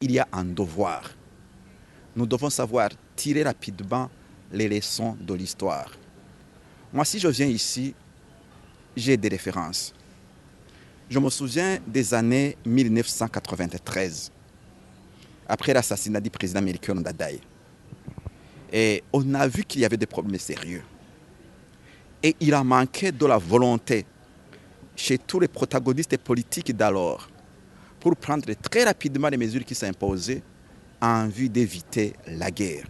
Il y a un devoir. Nous devons savoir tirer rapidement les leçons de l'histoire. Moi, si je viens ici, j'ai des références. Je me souviens des années 1993, après l'assassinat du président américain Ndadaye. Et on a vu qu'il y avait des problèmes sérieux. Et il a manqué de la volonté chez tous les protagonistes politiques d'alors pour prendre très rapidement les mesures qui s'imposaient en vue d'éviter la guerre.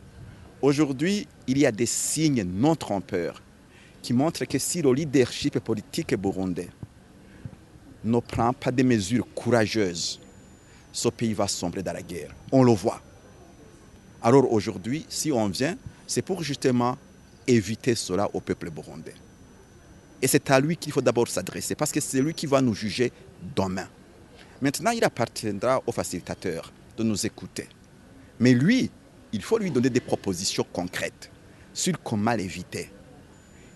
Aujourd'hui, il y a des signes non trompeurs qui montrent que si le leadership politique burundais ne prend pas des mesures courageuses, ce pays va sombrer dans la guerre. On le voit. Alors aujourd'hui, si on vient, c'est pour justement éviter cela au peuple burundais. Et c'est à lui qu'il faut d'abord s'adresser, parce que c'est lui qui va nous juger demain. Maintenant, il appartiendra au facilitateur de nous écouter. Mais lui, il faut lui donner des propositions concrètes sur comment l'éviter.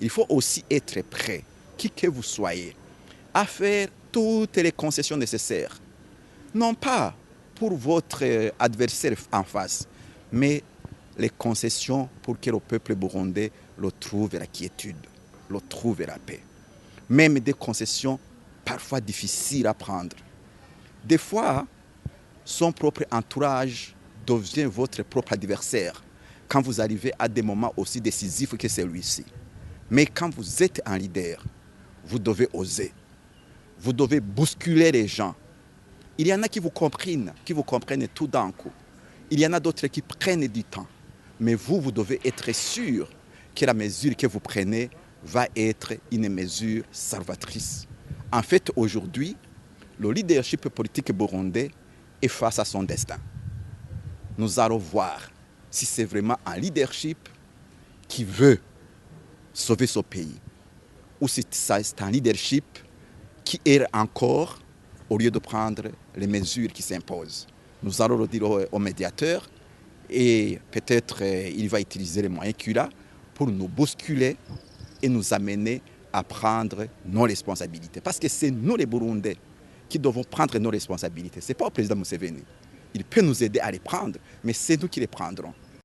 Il faut aussi être prêt, qui que vous soyez, à faire toutes les concessions nécessaires. Non pas pour votre adversaire en face, mais les concessions pour que le peuple burundais le trouve la quiétude, le trouve la paix. Même des concessions parfois difficiles à prendre. Des fois, son propre entourage devient votre propre adversaire quand vous arrivez à des moments aussi décisifs que celui-ci. Mais quand vous êtes un leader, vous devez oser. Vous devez bousculer les gens. Il y en a qui vous comprennent tout d'un coup. Il y en a d'autres qui prennent du temps. Mais vous devez être sûr que la mesure que vous prenez va être une mesure salvatrice. En fait, aujourd'hui, le leadership politique burundais est face à son destin. Nous allons voir si c'est vraiment un leadership qui veut sauver ce pays ou si c'est un leadership qui erre encore au lieu de prendre les mesures qui s'imposent. Nous allons le dire au médiateur et peut-être il va utiliser les moyens qu'il a pour nous bousculer et nous amener à prendre nos responsabilités. Parce que c'est nous les Burundais qui devons prendre nos responsabilités. Ce n'est pas le président Museveni. Il peut nous aider à les prendre, mais c'est nous qui les prendrons.